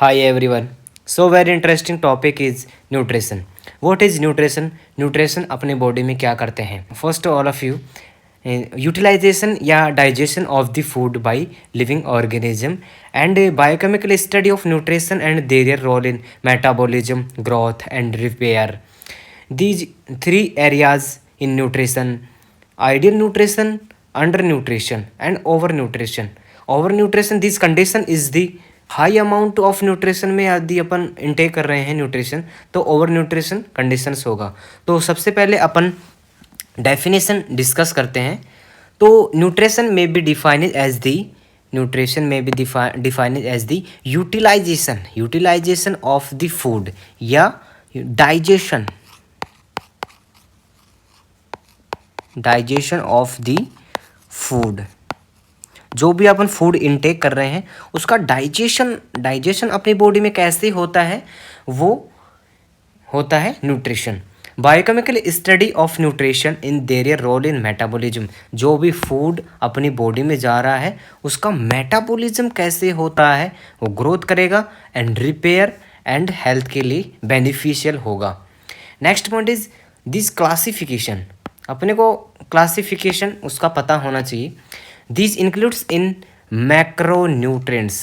Hi everyone. So very interesting topic is nutrition. What is nutrition? Nutrition अपने body में क्या करते हैं? First all of you, utilization या digestion of the food by living organism and biochemical study of nutrition and their role in metabolism, growth and repair. These three areas in nutrition: ideal nutrition, undernutrition and overnutrition. Overnutrition, this condition is the high amount of nutrition में यदि अपन intake कर रहे हैं nutrition तो over nutrition conditions होगा। तो सबसे पहले अपन डेफिनेशन डिस्कस करते हैं। तो न्यूट्रिशन में be defined as the nutrition में be defined as the utilisation of the food या डाइजेशन ऑफ द फूड। जो भी अपन फूड इनटेक कर रहे हैं उसका डाइजेशन अपनी बॉडी में कैसे होता है, वो होता है nutrition. Biochemical study of nutrition in their role in metabolism. जो भी फूड अपनी बॉडी में जा रहा है उसका मेटाबॉलिज्म कैसे होता है, वो ग्रोथ करेगा एंड रिपेयर एंड हेल्थ के लिए बेनिफिशियल होगा। Next point is this classification. अपने को क्लासिफिकेशन उसका पता होना चाहिए। These includes in macronutrients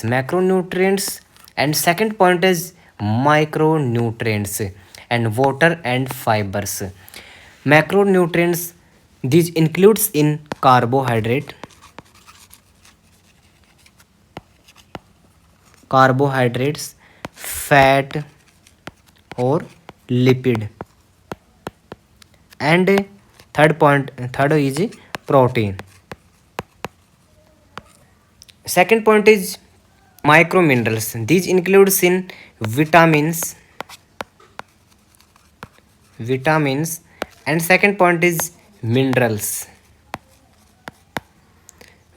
and second point is micronutrients and water and fibers. Macronutrients, these includes in carbohydrates, fat or lipid, and third is protein. Second point is microminerals. These includes in vitamins and second point is minerals.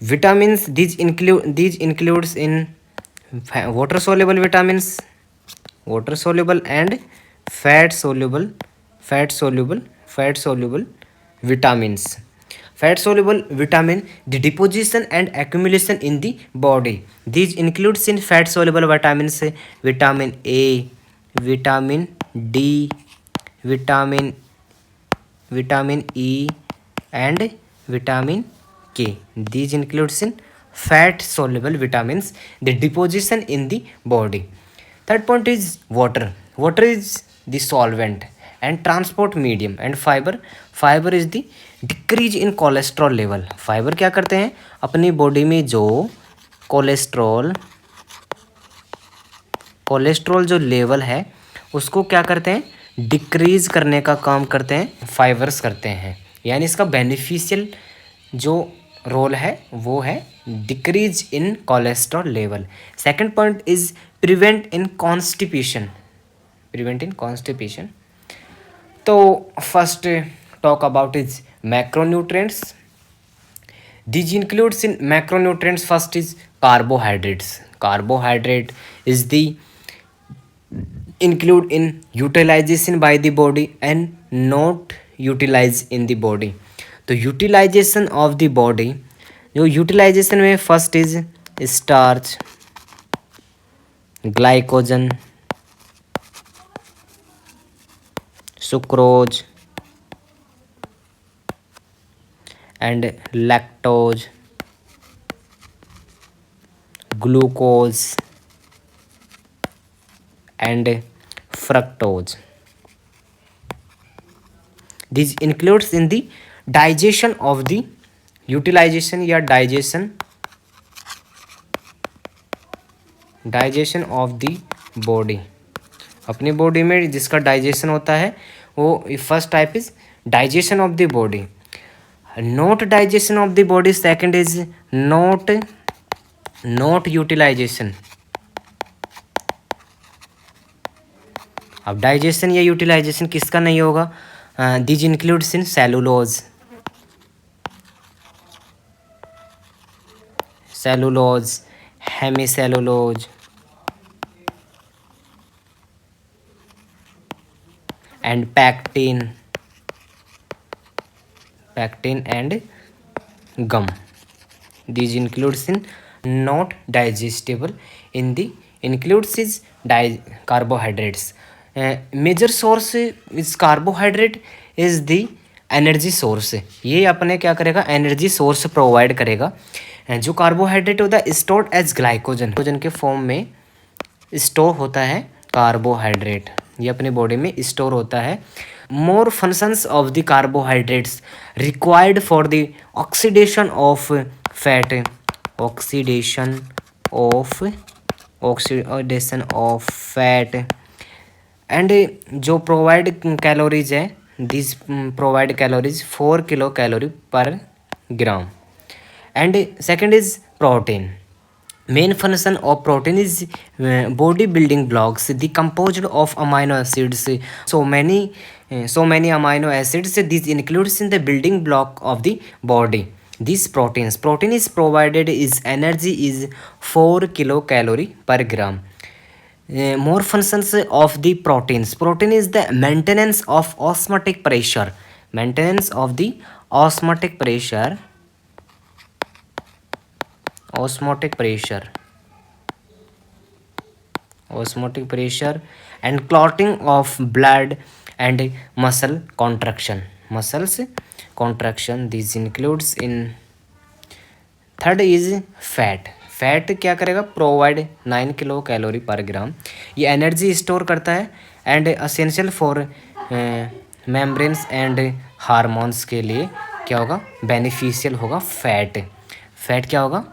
Vitamins, these includes in water soluble vitamins, water soluble and fat soluble vitamins. Fat soluble vitamin, the deposition and accumulation in the body. These includes in fat soluble vitamins vitamin A, vitamin D, vitamin E and vitamin K. These includes in fat soluble vitamins, the deposition in the body. Third point is water. Water is the solvent and transport medium and fiber is the decrease in cholesterol level. Fibre क्या करते हैं, अपनी body में जो cholesterol जो level है उसको क्या करते हैं, डिक्रीज करने का काम करते हैं, फाइबर्स करते हैं। यानी इसका बेनिफिशियल जो रोल है वो है decrease in cholesterol level. Second point is prevent in constipation. तो first talk about is macronutrients. These includes in macronutrients. First is carbohydrates. Carbohydrate is the include in utilization by the body and not utilized in the body. तो utilization of the body, जो utilization में first is starch, glycogen, sucrose and lactose, glucose and fructose. These includes in the digestion of the utilization या digestion of the body। अपनी body में जिसका digestion होता है वो first type is digestion of the body. Not digestion of the body, second is not utilization. अब digestion या utilization किसका नहीं होगा, these includes in cellulose hemicellulose and pectin and gum. These includes in not digestible in the includes is carbohydrates. Major source is carbohydrate is the energy source. ये अपने क्या करेगा, energy source provide करेगा। जो carbohydrate होता है stored as glycogen के form में स्टोर होता है कार्बोहाइड्रेट, ये अपने बॉडी में स्टोर होता है। More functions of the carbohydrates required for the oxidation of fat, oxidation of fat and जो प्रोवाइड कैलोरीज है, this provide calories 4 kilo calorie per gram. And second is protein. Main function of protein is body building blocks, the composed of amino acids. So many amino acids. This includes in the building block of the body. These protein is provided is energy is 4 kilocalorie per gram. More functions of the proteins. Protein is the maintenance of osmotic pressure. Maintenance of the osmotic pressure. Osmotic pressure and clotting of blood and muscle contraction, muscles contraction. This includes in third is fat. Fat क्या करेगा, provide 9 kilo calorie per ग्राम। ये energy store करता है and essential for membranes and hormones के लिए क्या होगा, beneficial होगा। फैट क्या होगा,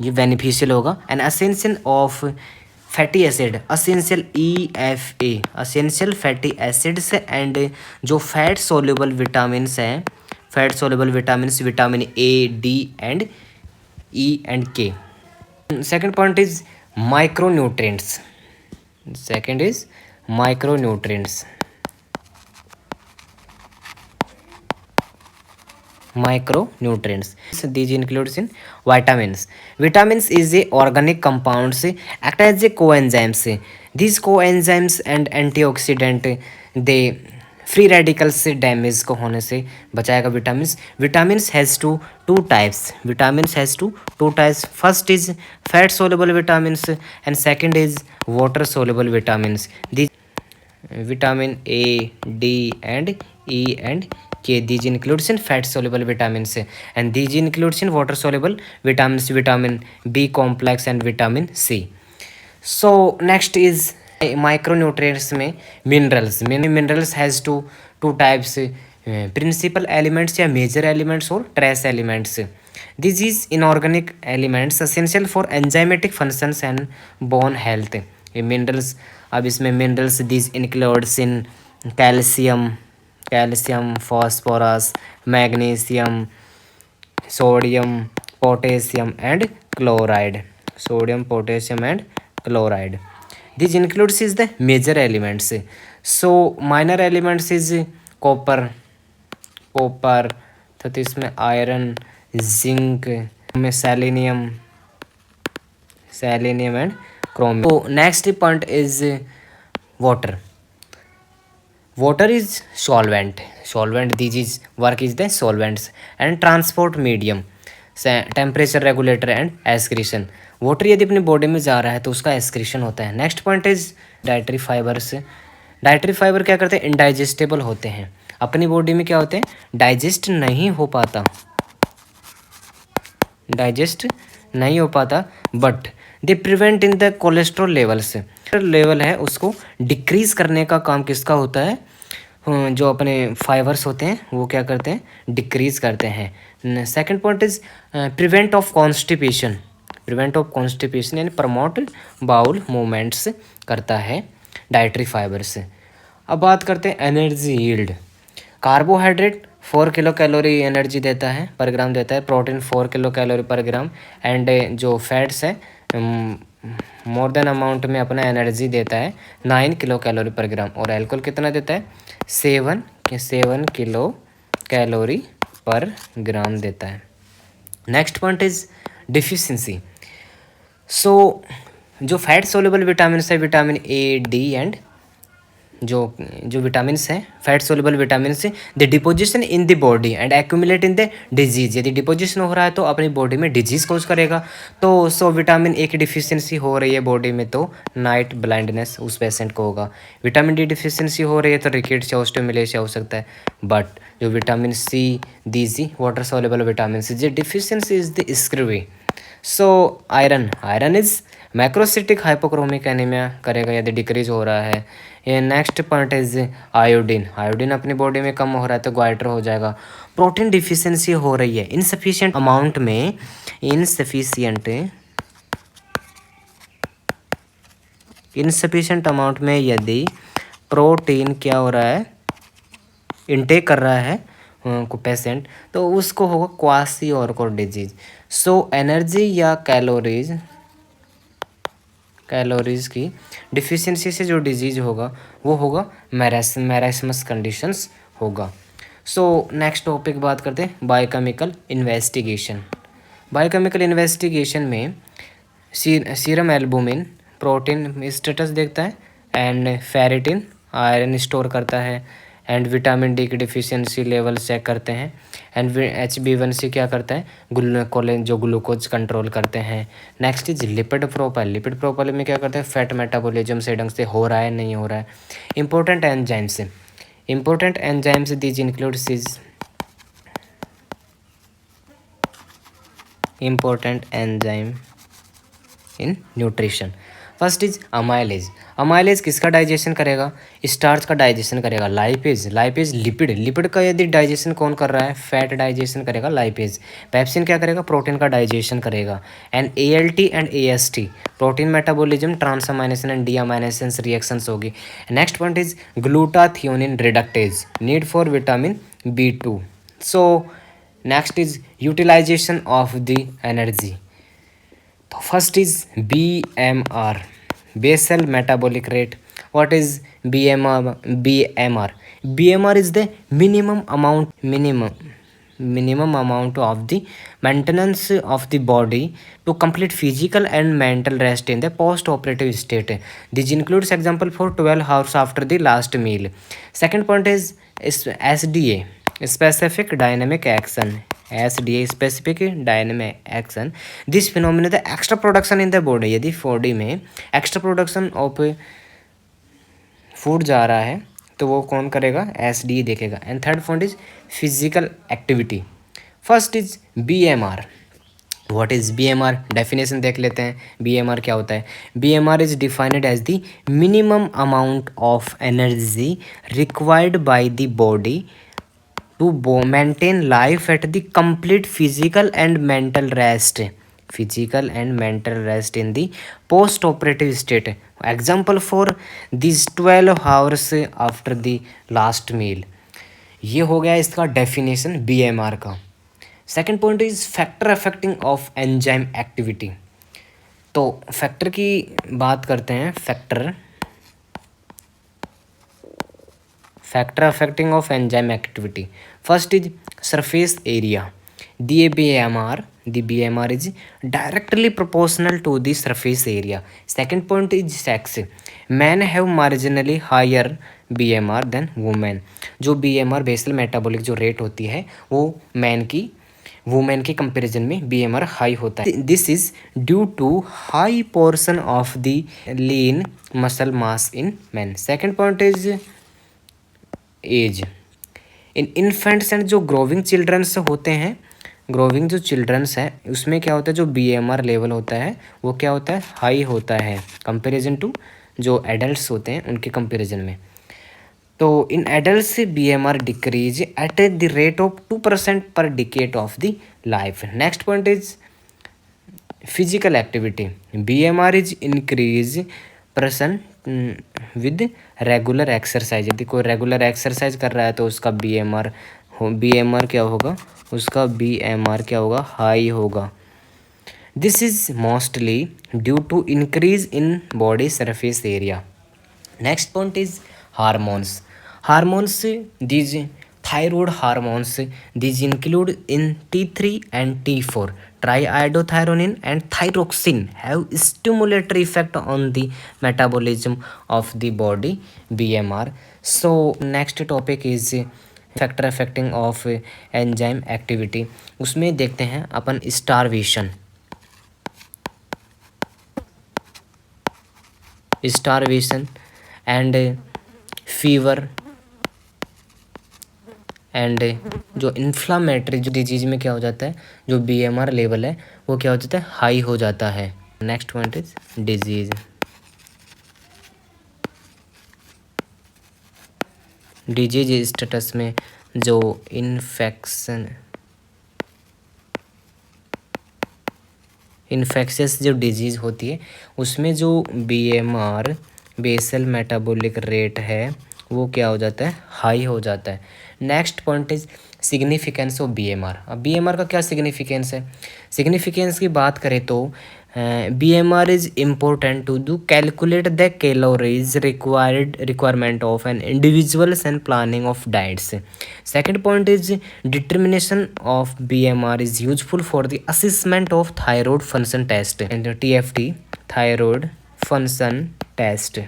ये बेनिफिशियल होगा। And essential of fatty acid, essential EFA, essential fatty acids and जो फैट सोल्यूबल विटामिन्स हैं, fat soluble vitamins, vitamin A, D and E and K। Second point is micronutrients. Second is micronutrients. Micronutrients. These includes in vitamins. Vitamins is a organic compounds act as a coenzymes. These coenzymes and antioxidant they free radicals से damage को होने से बचाएगा। Vitamins has two types. Vitamins has two types. First is fat soluble vitamins and second is water soluble vitamins. These vitamin A, D and E and K. These includes in fat soluble vitamins and these includes in water soluble vitamins, vitamin B complex and vitamin C. So next is micronutrients में minerals. Minerals has two types, principal elements या major elements और trace elements. This is inorganic elements essential for enzymatic functions and bone health. ये minerals, अब इसमें minerals these includes in calcium, phosphorus, magnesium, sodium, potassium and chloride. Sodium, potassium and chloride. This includes is the major elements. So minor elements is copper तथा इसमें iron, zinc में selenium and chromium. तो next point is water. Water is solvent. This is work is the solvents and transport medium, temperature regulator and excretion. Water यदि अपनी body में जा रहा है तो उसका एक्सक्रीशन होता है। Next point is dietary fibres. Dietary fibre क्या करते हैं, इनडाइजेस्टेबल होते हैं। अपनी बॉडी में क्या होते हैं, डाइजेस्ट नहीं हो पाता but they prevent in the cholesterol level है उसको डिक्रीज करने का काम किसका होता है, जो अपने फाइबर्स होते हैं वो क्या करते हैं, डिक्रीज करते हैं। Second point is prevent of constipation यानी प्रमोट बाउल मूवमेंट्स करता है डाइटरी फाइबर से। अब बात करते हैं energy yield. Carbohydrate 4 kilo calorie energy देता है पर ग्राम देता है, protein 4 kilo calorie per gram and जो फैट्स है मोर देन अमाउंट में अपना एनर्जी देता है 9 किलो कैलोरी पर ग्राम और अल्कोहल कितना देता है 7 किलो कैलोरी पर ग्राम देता है। Next point is deficiency. So जो फैट सोल्यूबल विटामिन है विटामिन A, D एंड जो जो विटामिन्स हैं, fat soluble vitamins, the deposition in the body and accumulate in the disease. यदि डिपोजिशन हो रहा है तो अपनी बॉडी में डिजीज कोज करेगा। तो सो विटामिन ए की डिफिशियंसी हो रही है बॉडी में तो नाइट ब्लाइंडनेस उस पेशेंट को होगा। विटामिन डी डिफिशियंसी हो रही है तो रिकेट्स या ऑस्टियोमेलेशिया हो सकता है। बट जो vitamin C, these water soluble vitamin C deficiency is the scurvy. So iron is macrocytic hypochromic anaemia करेगा यदि डिक्रीज हो रहा है। ये नेक्स्ट पॉइंट इज आयोडीन अपनी बॉडी में कम हो रहा है तो ग्वाइटर हो जाएगा। प्रोटीन डिफिशियंसी हो रही है इनसफिशिएंट अमाउंट में, इनसफिशिएंट अमाउंट में यदि प्रोटीन क्या हो रहा है, इनटेक कर रहा है को पेशेंट, तो उसको होगा क्वासी ऑर्कोर डिजीज। सो एनर्जी या कैलोरीज की डिफिशियंसी से जो डिजीज होगा वो होगा मैरास्मस कंडीशंस होगा। सो नेक्स्ट टॉपिक बात करते हैं बायोकेमिकल इन्वेस्टिगेशन। बायोकेमिकल इन्वेस्टिगेशन में सीरम एल्बुमिन प्रोटीन स्टेटस देखता है, एंड फेरिटिन आयरन स्टोर करता है, एंड विटामिन डी की डिफिशियंसी लेवल चेक करते हैं, एंड HbA1c क्या करता है, जो ग्लूकोज कंट्रोल करते हैं। नेक्स्ट इज लिपिड प्रोफाइल में क्या करते हैं, फैट मेटाबॉलिज्म सही ढंग से हो रहा है नहीं हो रहा है। Important enzymes these includes is important enzyme in nutrition. First is amylase किसका डाइजेशन करेगा, स्टार्च का डाइजेशन करेगा। लाइपेज लिपिड का यदि डाइजेशन कौन कर रहा है, फैट डाइजेशन करेगा लाइपेज। पेप्सिन क्या करेगा, प्रोटीन का डाइजेशन करेगा। And ALT and AST protein metabolism, transamination and deamination reactions होगी। Next point is glutathione reductase, need for vitamin B2। So next is utilisation of the energy. तो first is BMR, basal metabolic rate. What is BMR? BMR is the minimum amount of the maintenance of the body to complete physical and mental rest in the post-operative state. This includes example for 12 hours after the last meal. Second point is SDA, specific dynamic action. specific dynamic action. This phenomenon the extra production in the body, यदि body में extra production of food जा रहा है तो वो कौन करेगा, SDA देखेगा। And third point is physical activity. First is BMR। What is BMR, definition देख लेते हैं। BMR क्या होता है, BMR is defined as the minimum amount of energy required by the body to maintain life at the complete physical and mental rest in the post-operative state. Example for these 12 hours after the last meal। ये हो गया इसका definition BMR का। Second point is factor affecting of enzyme activity. तो factor की बात करते हैं, factor affecting of enzyme activity. First is surface area. The BMR is directly proportional to the surface area. Second point is sex. Men have marginally higher BMR than women. जो BMR basal metabolic जो rate होती है वो women की comparison में BMR high होता है। This is due to high portion of the lean muscle mass in man. Second point is age. In infants and जो ग्रोविंग चिल्ड्रंस होते हैं, ग्रोविंग जो चिल्ड्रंस हैं उसमें क्या होता है, जो BMR लेवल होता है वो क्या होता है, हाई होता है कंपैरिजन टू जो एडल्ट्स होते हैं उनके कंपैरिजन में। तो in adults BMR decrease at the rate of 2% पर decade of the life. Next point is physical activity. BMR is increase person with regular exercise. यदि कोई रेगुलर एक्सरसाइज कर रहा है तो उसका BMR क्या होगा, उसका BMR क्या होगा, हाई होगा। This is mostly due to increase in body surface area. Next point is hormones. These thyroid hormones. These include in T3 and T4. Triiodothyronine and thyroxine have stimulatory effect on the metabolism of the body, BMR. So next topic is factor affecting of enzyme activity. उसमें देखते हैं अपन starvation and fever and जो inflammatory जो disease में क्या हो जाता है, जो BMR लेवल है वो क्या हो जाता है, हाई हो जाता है. Next point is disease status में जो इन्फेक्शियस जो डिजीज़ होती है उसमें जो BMR बेसल मेटाबॉलिक रेट है वो क्या हो जाता है, हाई हो जाता है. Next point is significance of BMR. अब BMR का क्या सिग्निफिकेंस है, सिग्निफिकेंस की बात करें तो BMR is important to do calculate the calories requirement of an individuals and planning of diets. Second point is determination of BMR is useful for the assessment of thyroid function test and TFT thyroid function test.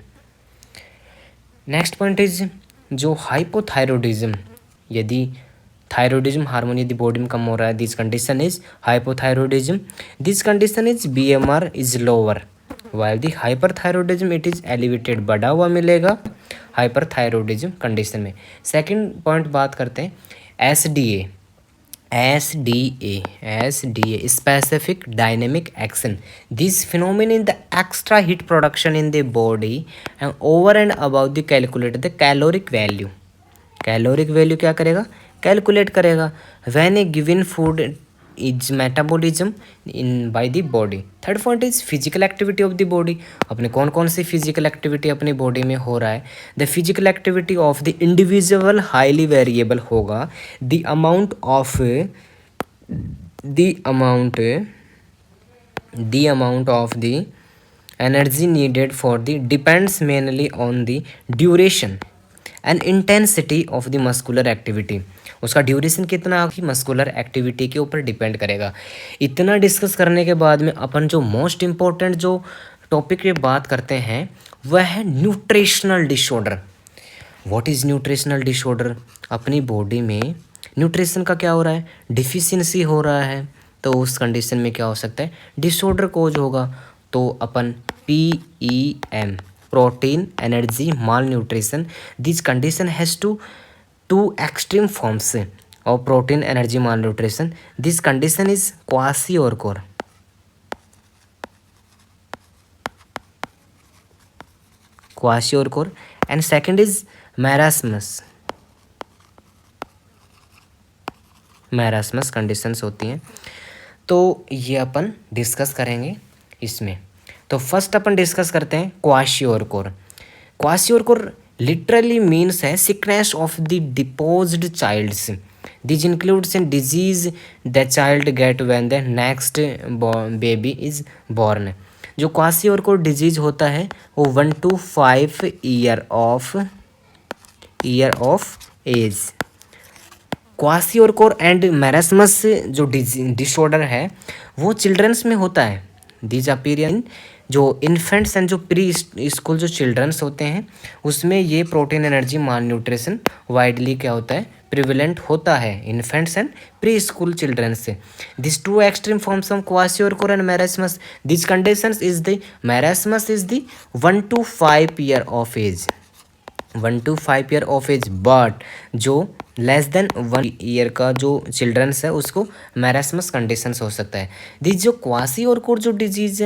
Next point is जो hypothyroidism, यदि thyroidism hormone यदि body में कम हो रहा है, this condition is hypothyroidism. This condition is BMR is lower while the hyperthyroidism it is elevated, बढ़ा हुआ मिलेगा हाइपरथायरॉयडिज्म कंडीशन में. सेकंड पॉइंट बात करते हैं SDA specific dynamic action. This phenomenon in the extra heat production in the body and over and above the calculate the caloric value. Caloric value क्या करेगा, calculate करेगा when a given food is metabolism in by the body. Third point is physical activity of the body. अपने कौन कौन सी physical activity अपनी body में हो रहा है. The physical activity of the individual highly variable होगा. The amount of the energy needed for the depends mainly on the duration and intensity of the muscular activity. उसका ड्यूरेशन कितना होगी muscular activity के ऊपर डिपेंड करेगा. इतना discuss करने के बाद में अपन जो मोस्ट इम्पोर्टेंट जो टॉपिक पे बात करते हैं वह है nutritional disorder. What is nutritional disorder. अपनी बॉडी में न्यूट्रिशन का क्या हो रहा है, डिफिशियंसी हो रहा है, तो उस कंडीशन में क्या हो सकता है, डिसऑर्डर कोज होगा. तो अपन PEM protein energy mall nutrition. This condition has two extreme forms of protein energy malnutrition. This condition is kwashiorkor. And second is marasmus conditions होती हैं. तो ये अपन डिस्कस करेंगे इसमें. तो फर्स्ट अपन डिस्कस करते हैं क्वाशियोरकोर. क्वाशियोरकोर literally means है sickness of the deposed childs. This includes a disease the child get when the next baby is born. जो क्वाशियोरकोर डिजीज होता है वो 1 to 5 year of age. Kwashiorkor and marasmus जो disorder है वो children's में होता है. दिस अपीयर इन जो इन्फेंट्स एंड जो प्री स्कूल जो चिल्ड्रंस होते हैं उसमें ये protein energy malnutrition widely क्या होता है, प्रिविलेंट होता है infants and pre school children से. This two extreme forms of kwashiorkor and marasmus. This conditions is the marasmus is the 1 to 5 year of age. 1 to 5 year of age. But जो less than 1 year का जो children's है उसको marasmus conditions हो सकता है. This जो kwashiorkor जो डिजीज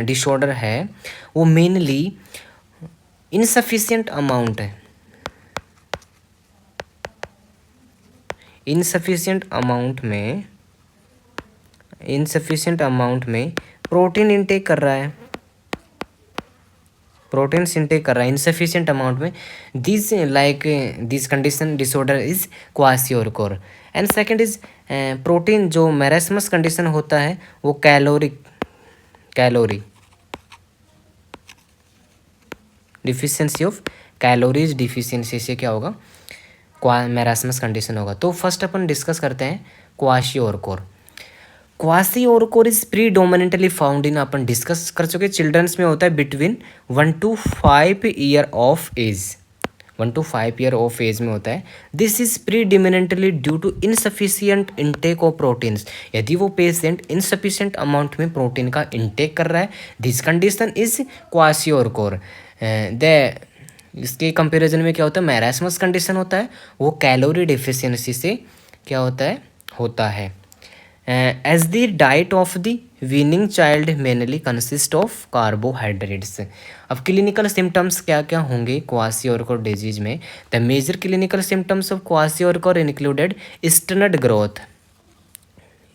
डिसऑर्डर है वो मेनली इनसफिशिएंट अमाउंट में प्रोटीन इंटेक कर रहा है, प्रोटीन्स इंटेक कर रहा है इनसफिशिएंट अमाउंट में. This condition disorder is kwashiorkor. And second is protein जो मैरास्मस कंडीशन होता है वो calorie deficiency of calories deficiency से क्या होगा, मैरास्मस कंडीशन होगा। तो फर्स्ट अपन डिस्कस करते हैं kwashiorkor. Kwashiorkor is predominantly found in, अपन डिस्कस कर चुके, चिल्ड्रंस में होता है between 1 to 5 year of age, 1 to 5 year of age में होता है। This is predominantly due to insufficient intake of proteins, यदि वो पेशेंट इनसफिशियंट अमाउंट में प्रोटीन का इंटेक कर रहा है, this condition is kwashiorkor. The इसके कंपैरिजन में क्या होता है, मैरास्मस कंडीशन होता है, वो कैलोरी डिफिशियंसी से क्या होता है। As the diet of the weaning child mainly consist of carbohydrates. अब क्लिनिकल सिम्टम्स क्या क्या होंगे क्वाशियोरकोर डिजीज में? The major clinical symptoms of kwashiorkor included stunted growth,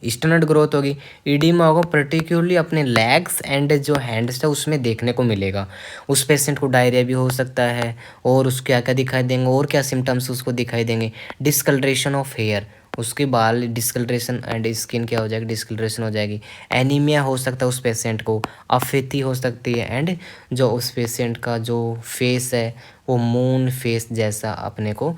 stunted growth होगी, ईडिमा होगा, पर्टिकुलरली अपने लेग्स एंड जो हैंड्स है उसमें देखने को मिलेगा। उस पेशेंट को डायरिया भी हो सकता है, और उसके क्या क्या दिखाई देंगे, और क्या सिम्टम्स उसको दिखाई देंगे? डिस्कलरेशन ऑफ हेयर, उसके बाल डिस्कलरेशन एंड स्किन क्या हो जाएगी, डिस्कलरेशन हो जाएगी। एनीमिया हो सकता है उस पेशेंट को, अफेती हो सकती है, एंड जो उस पेशेंट का जो फेस है वो मून फेस जैसा अपने को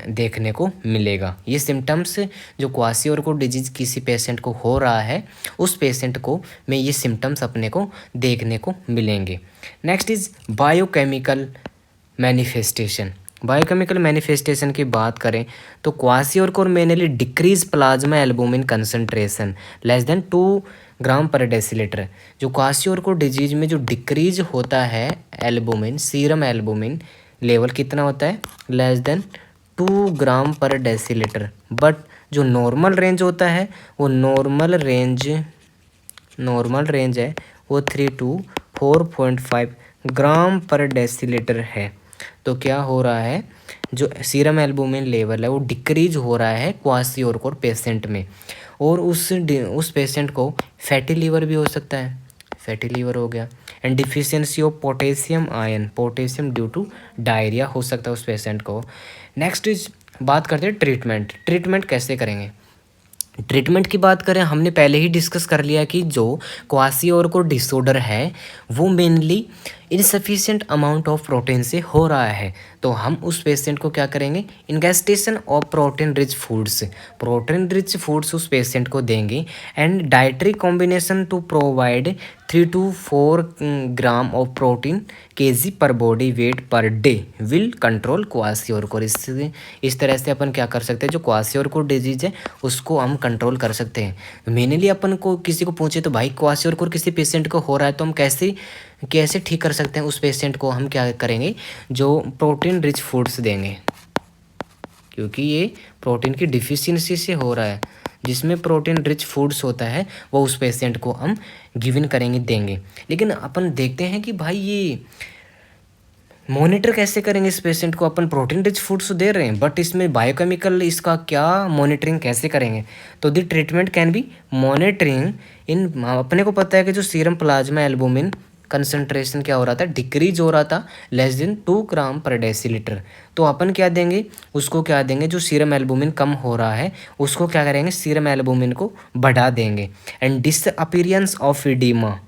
देखने को मिलेगा। ये सिम्टम्स जो क्वाशियोरकोर डिजीज किसी पेशेंट को हो रहा है, उस पेशेंट को में ये सिम्टम्स अपने को देखने को मिलेंगे। Next is biochemical manifestation. Biochemical manifestation की बात करें तो kwashiorkor mainly decrease plasma albumin concentration less than 2 ग्राम पर डेसीलीटर। जो क्वाशियोरकोर डिजीज में जो डिक्रीज होता है एल्बुमिन, सीरम एल्बुमिन लेवल कितना होता है, लेस देन 2 ग्राम पर डेसीलीटर। बट जो नॉर्मल रेंज होता है वो नॉर्मल रेंज है वो 3 to 4.5 ग्राम पर डेसीलीटर है। तो क्या हो रहा है, जो सीरम एल्बुमिन लेवल है वो डिक्रीज हो रहा है क्वाशियोरकोर पेशेंट में, और उस पेशेंट को फैटी लीवर भी हो सकता है, फैटी लीवर हो गया, and deficiency of potassium ion, potassium due to diarrhoea हो सकता है उस पेशेंट को। नेक्स्ट इज बात करते हैं ट्रीटमेंट कैसे करेंगे। ट्रीटमेंट की बात करें, हमने पहले ही डिस्कस कर लिया कि जो क्वाशियोरकोर डिसऑर्डर है वो mainly insufficient amount of protein से हो रहा है। तो हम उस पेशेंट को क्या करेंगे, ingestion of protein rich foods उस पेशेंट को देंगे, and dietary combination to provide 3 to 4 gram of protein KG per body weight per day will control kwashiorkor. इस तरह से अपन क्या कर सकते हैं, जो क्वाशियोरकोर डिजीज है उसको हम कंट्रोल कर सकते हैं। मेनली अपन को किसी को पूछे तो भाई क्वाशियोरकोर किसी पेशेंट को हो रहा है तो हम कैसे ठीक कर सकते हैं उस पेशेंट को, हम क्या करेंगे, जो प्रोटीन रिच फूड्स देंगे, क्योंकि ये प्रोटीन की डिफिशियंसी से हो रहा है, जिसमें प्रोटीन रिच फूड्स होता है वो उस पेशेंट को हम गिवन करेंगे, देंगे। लेकिन अपन देखते हैं कि भाई ये मॉनिटर कैसे करेंगे इस पेशेंट को, अपन प्रोटीन रिच फूड्स दे रहे हैं बट इसमें बायोकेमिकल इसका क्या मॉनिटरिंग कैसे करेंगे। तो the treatment can be monitoring in, अपने को पता है कि जो सीरम प्लाज्मा एल्बुमिन कंसंट्रेशन क्या हो रहा था, डिक्रीज हो रहा था लेस देन 2 ग्राम पर डेसीलीटर। तो अपन क्या देंगे उसको, क्या देंगे, जो सीरम एल्बुमिन कम हो रहा है उसको क्या करेंगे, सीरम एल्बुमिन को बढ़ा देंगे। एंड डिसअपीयरेंस ऑफ इडीमा,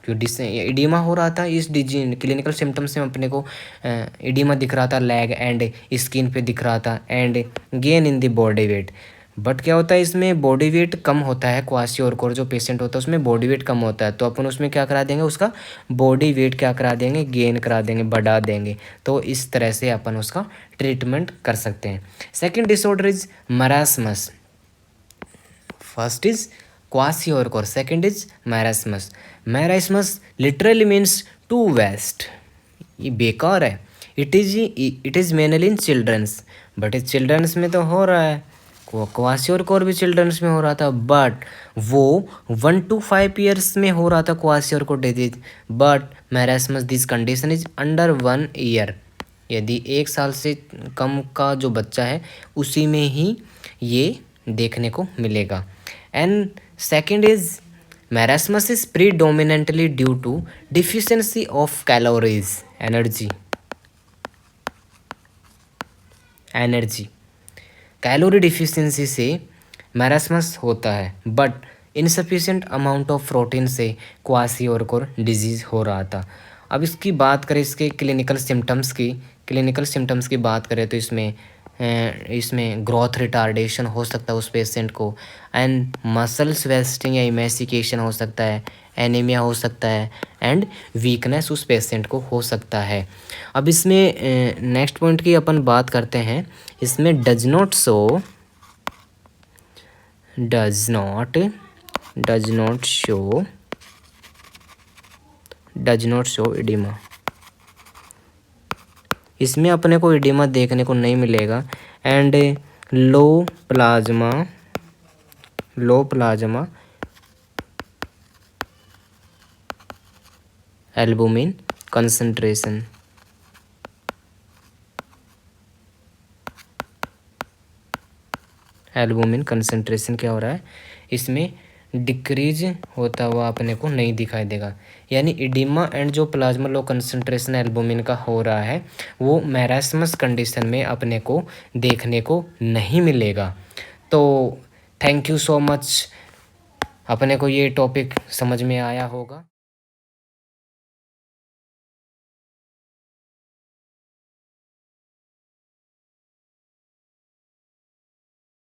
जो इडीमा हो रहा था इस क्लिनिकल सिम्टम्स में अपने को इडीमा दिख रहा था, लेग एंड स्किन पे दिख रहा था, and gain in the body weight. But क्या होता है इसमें बॉडी वेट कम होता है, क्वाशियोरकोर जो पेशेंट होता है उसमें बॉडी वेट कम होता है, तो अपन उसमें क्या करा देंगे, उसका बॉडी वेट क्या करा देंगे, गेन करा देंगे, बढ़ा देंगे। तो इस तरह से अपन उसका ट्रीटमेंट कर सकते हैं। Second disorder is marasmus. First is kwashiorkor, second is marasmus. Marasmus literally means to waste, ये बेकार है। It is mainly in childrens, but इस चिल्ड्रंस में तो हो रहा है, क्वाशियोरकोर भी चिल्ड्रंस में हो रहा था, बट वो 1 to 5 ईयर्स में हो रहा था kwashiorkor disease, but marasmus this condition is under 1 year, यदि 1 साल से कम का जो बच्चा है उसी में ही ये देखने को मिलेगा। And second is marasmus is predominantly due to deficiency of calories, energy calorie deficiency से मैरास्मस होता है, but insufficient amount of protein से क्वाशियोरकोर डिजीज हो रहा था। अब इसकी बात करें, इसके क्लिनिकल सिम्टम्स की बात करें तो इसमें इसमें ग्रोथ रिटार्डेशन हो सकता है उस पेशेंट को, एंड मसल्स वेस्टिंग या इमेसिकेशन हो सकता है, एनीमिया हो सकता है, एंड वीकनेस उस पेशेंट को हो सकता है। अब इसमें नेक्स्ट पॉइंट की अपन बात करते हैं। इसमें डज नॉट शो इडिमा। इसमें अपने को इडिमा देखने को नहीं मिलेगा, and low plasma albumin concentration. Albumin concentration क्या हो रहा है, इसमें डिक्रीज होता हुआ अपने को नहीं दिखाई देगा। यानी इडिमा एंड जो प्लाज्मा लो कंसंट्रेशन एल्बुमिन का हो रहा है वो मैरास्मस कंडीशन में अपने को देखने को नहीं मिलेगा। तो थैंक यू सो मच, अपने को ये टॉपिक समझ में आया होगा।